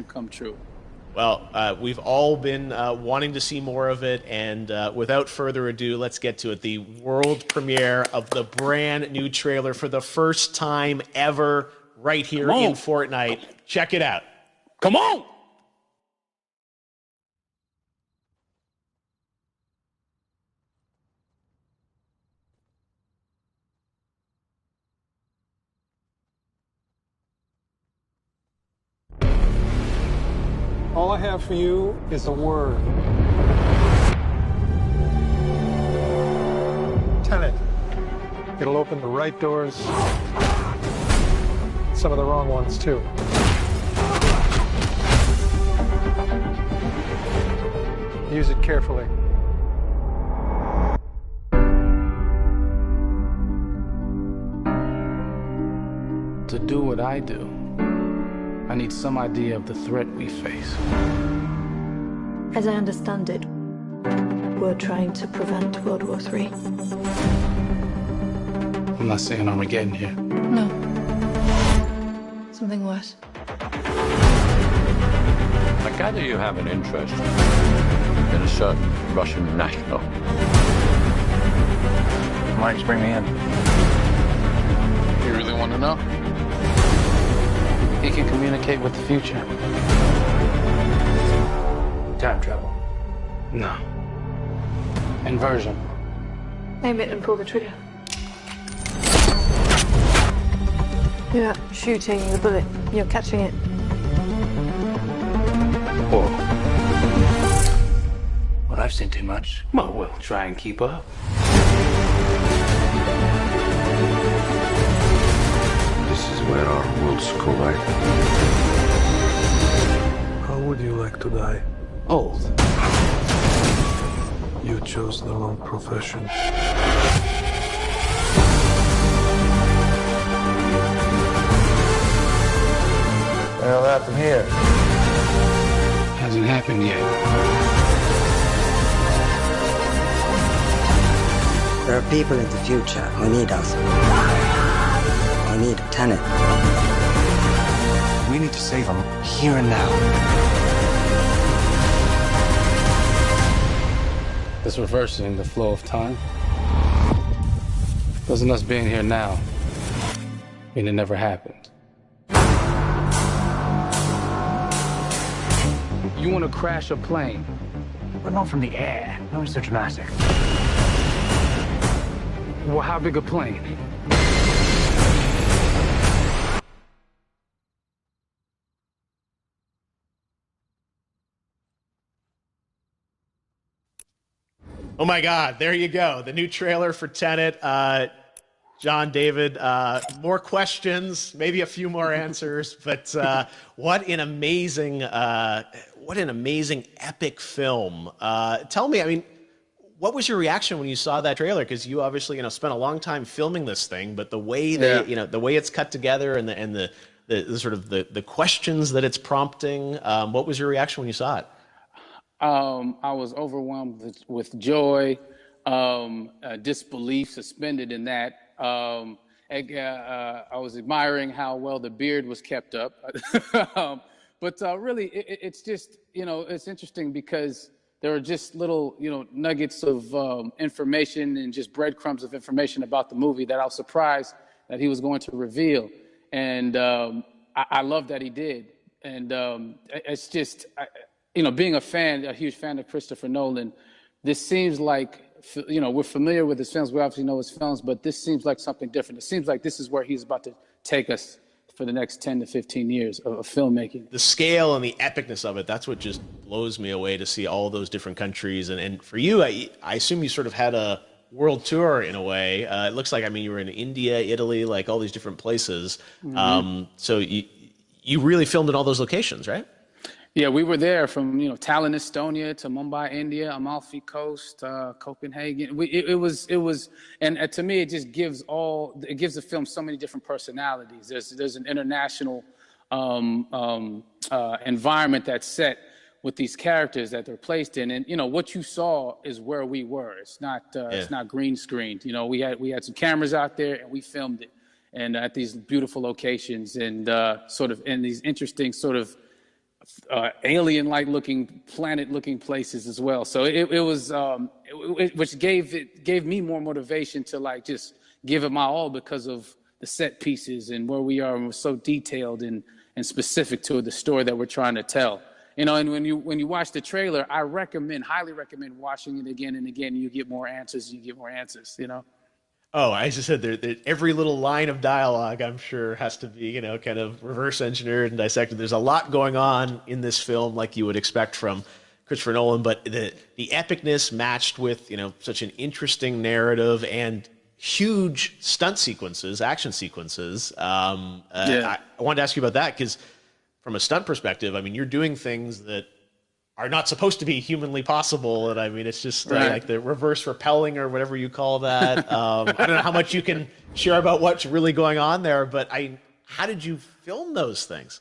dream come true. Well, we've all been wanting to see more of it, and without further ado, let's get to it. The world premiere of the brand new trailer for the first time ever right here in Fortnite. Check it out. Come on! All I have for you is a word. Tenet. It'll open the right doors, some of the wrong ones too. Use it carefully. To do what I do, I need some idea of the threat we face. As I understand it, we're trying to prevent World War III. I'm not saying Armageddon here. No. Something worse. I gather you have an interest in a certain Russian national. Why don't you bring me in? You really want to know? He can communicate with the future. Time travel. No. Inversion. Aim it and pull the trigger. You're not shooting the bullet, you're catching it. Whoa. Well, I've seen too much. Well, we'll try and keep up. This is where our worlds collide. How would you like to die? Old. You chose the wrong profession. Well, that's from here. Hasn't happened yet. There are people in the future who need us. I need a Tenet. We need to save them here and now. This reversing the flow of time. Doesn't us being here now mean it never happened? You want to crash a plane? But not from the air. No one's so dramatic. Well, how big a plane? Oh my God, there you go. The new trailer for Tenet. John, David, more questions, maybe a few more answers, but what an amazing epic film. Tell me, I mean, what was your reaction when you saw that trailer? Because you obviously, spent a long time filming this thing, but the way the way it's cut together and the sort of the questions that it's prompting, what was your reaction when you saw it? I was overwhelmed with joy, disbelief suspended in that. I was admiring how well the beard was kept up. But really, it's just, it's interesting because there are just little, nuggets of information and just breadcrumbs of information about the movie that I was surprised that he was going to reveal. And I love that he did. And it's just... being a huge fan of Christopher Nolan, this seems like, we're familiar with his films. We obviously know his films, but this seems like something different. It seems like this is where he's about to take us for the next 10 to 15 years of filmmaking. The scale and the epicness of it, that's what just blows me away to see all those different countries. And for you, I assume you sort of had a world tour in a way. It looks like, you were in India, Italy, like all these different places. Mm-hmm. So you really filmed in all those locations, right? Yeah, we were there from Tallinn, Estonia, to Mumbai, India, Amalfi Coast, Copenhagen. It was, and to me, it just gives the film so many different personalities. There's an international environment that's set with these characters that they're placed in, and what you saw is where we were. It's not green screened. We had some cameras out there and we filmed it, and at these beautiful locations and sort of in these interesting sort of alien-like looking, planet-looking places as well. So it was, which gave me more motivation to like just give it my all because of the set pieces and where we are, and we're so detailed and specific to the story that we're trying to tell. You know, and when you watch the trailer, I highly recommend watching it again and again. You get more answers. You know. Oh, as I said, every little line of dialogue, I'm sure, has to be, kind of reverse engineered and dissected. There's a lot going on in this film, like you would expect from Christopher Nolan, but the epicness matched with, such an interesting narrative and huge stunt sequences, action sequences. I wanted to ask you about that because from a stunt perspective, I mean, you're doing things that are not supposed to be humanly possible. And I mean, it's just like the reverse rappelling or whatever you call that. I don't know how much you can share about what's really going on there, but how did you film those things?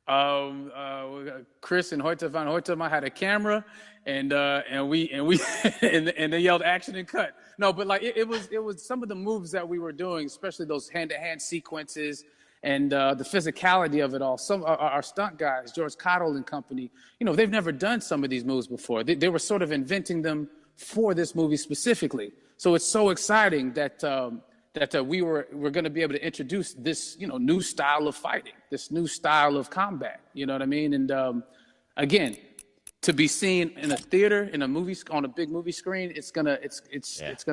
Chris and Hoyte van Hoytema had a camera and they yelled action and cut. No, but like it was some of the moves that we were doing, especially those hand-to-hand sequences and the physicality of it all. Some our stunt guys, George Cottle and company, they've never done some of these moves before. They were sort of inventing them for this movie specifically. So it's so exciting that we're going to be able to introduce this new style of fighting, this new style of combat. You know what I mean? And again, to be seen in a theater, in a movie, on a big movie screen, it's gonna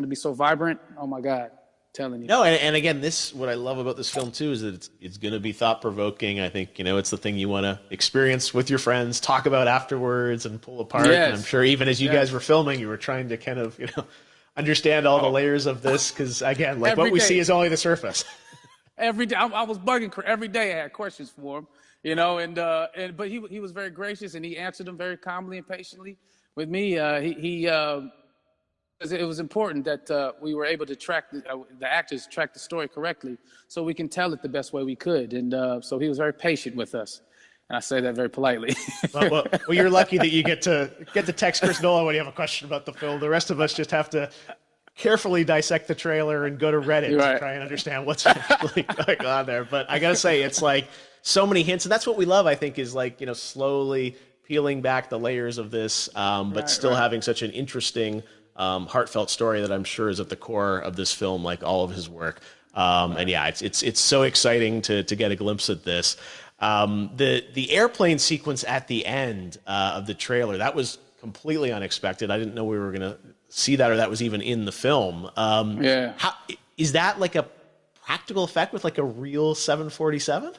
be so vibrant. Oh my God. Telling you. No, and again, what I love about this film too is that it's going to be thought provoking. I think it's the thing you want to experience with your friends, talk about afterwards, and pull apart. Yes. And I'm sure even as you guys were filming, you were trying to kind of understand all the layers of this because again, like what we see is only the surface. Every day, I was bugging every day. I had questions for him, but he was very gracious and he answered them very calmly and patiently with me. It was important that we were able to track the actors track the story correctly, so we can tell it the best way we could. And so he was very patient with us, and I say that very politely. well, you're lucky that you get to text Chris Nolan when you have a question about the film. The rest of us just have to carefully dissect the trailer and go to Reddit to try and understand what's actually going on there. But I gotta say, it's like so many hints, and that's what we love. I think is like slowly peeling back the layers of this, but still having such an interesting. Heartfelt story that I'm sure is at the core of this film, like all of his work. And yeah, it's so exciting to get a glimpse at this. The airplane sequence at the end of the trailer, that was completely unexpected. I didn't know we were gonna see that, or that was even in the film. Is that like a practical effect with like a real 747?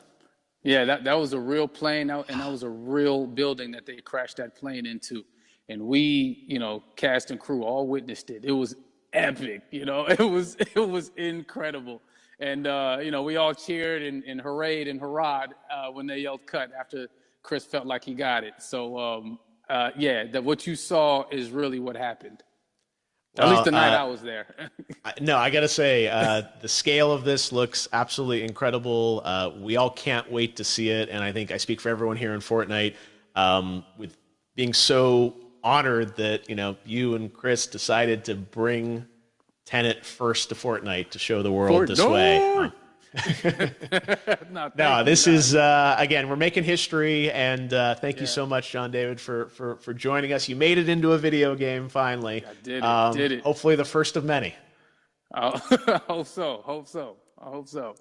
Yeah, that was a real plane, and that was a real building that they crashed that plane into. And we, cast and crew all witnessed it. It was epic, it was incredible. And, we all cheered and hurrayed and hurrahed when they yelled cut after Chris felt like he got it. So, that what you saw is really what happened. At least the night I was there. No, I got to say, the scale of this looks absolutely incredible. We all can't wait to see it. And I think I speak for everyone here in Fortnite with being so honored that you and Chris decided to bring Tenet first to Fortnite to show the world this way. No, this is again, we're making history, and thank you so much, John David, for joining us. You made it into a video game finally. I did it. Hopefully, the first of many. I hope so.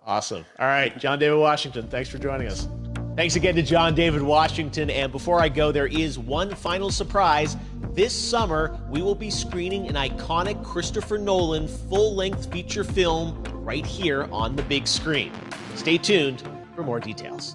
Awesome. All right, John David Washington, thanks for joining us. Thanks again to John David Washington. And before I go, there is one final surprise. This summer, we will be screening an iconic Christopher Nolan full-length feature film right here on the big screen. Stay tuned for more details.